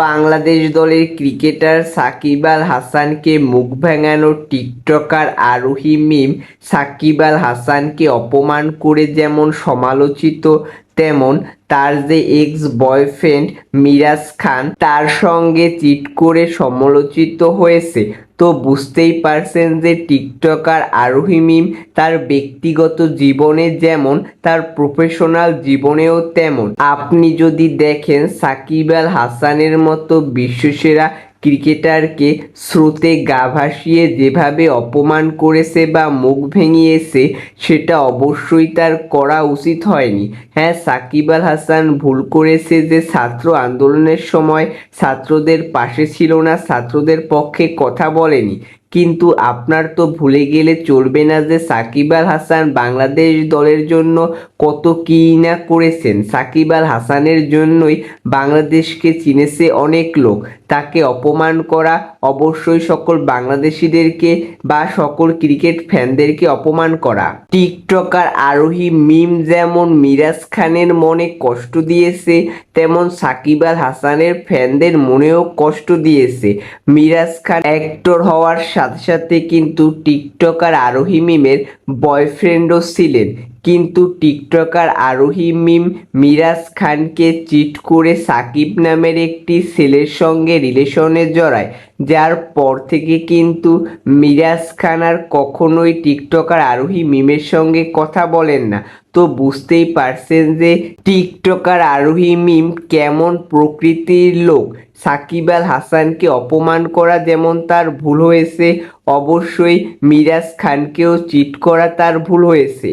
বাংলাদেশ দলের ক্রিকেটার সাকিব আল হাসানকে মুখ ভেঙানো টিকটকার আরোহী মিম সাকিব আল হাসানকে অপমান করে যেমন সমালোচিত, তেমন তার যে এক্স বয়ফ্রেন্ড মিরাজ খান তার সঙ্গে চিট করে সমালোচিত হয়েছে। তো বুঝতেই পারছেন যে টিকটকার আরোহী মিম তার ব্যক্তিগত জীবনে যেমন তার প্রফেশনাল জীবনেও তেমন। আপনি যদি দেখেন সাকিব আল হাসানের মতো বিশ্বসেরা ক্রিকেটারকে স্রোতে গা ভাসিয়ে যেভাবে অপমান করেছে বা মুখ ভেঙিয়েছে, সেটা অবশ্যই তার করা উচিত হয়নি। হ্যাঁ, সাকিব আল হাসান ভুল করেছে যে ছাত্র আন্দোলনের সময় ছাত্রদের পাশে ছিল না, ছাত্রদের পক্ষে কথা বলেনি। কিন্তু আপনার তো ভুলে গেলে চলবে না যে সাকিব আল হাসান বাংলাদেশ দলের জন্য কত কী না করেছেন। সাকিব আল হাসানের জন্যই বাংলাদেশকে চিনেছে অনেক লোক। তাকে অপমান করা অবশ্যই সকল বাংলাদেশিদেরকে বা সকল ক্রিকেট ফ্যানদেরকে অপমান করা। টিকটকার আরোহী মিম যেমন মিরাজ খানের মনে কষ্ট দিয়েছে, তেমন সাকিব আল হাসানের ফ্যানদের মনেও কষ্ট দিয়েছে। মিরাজ খান অ্যাক্টর হওয়ার সাথে সাথে কিন্তু টিকটকার আরোহী মিমের বয়ফ্রেন্ডও ছিলেন। কিন্তু টিকটকার আরোহী মিম মিরাজ খানকে চিট করে সাকিব নামের একটি ছেলের সঙ্গে রিলেশনে জড়ায়, যার পর থেকে কিন্তু মিরাজ খান আর কখনোই টিকটকার আরোহী মিমের সঙ্গে কথা বলেন না। তো বুঝতেই পারছেন যে টিকটকার আরোহী মিম কেমন প্রকৃতির লোক। সাকিব আল হাসানকে অপমান করা যেমন তার ভুল হয়েছে, অবশ্যই মিরাজ খানকেও চিট করা তার ভুল হয়েছে।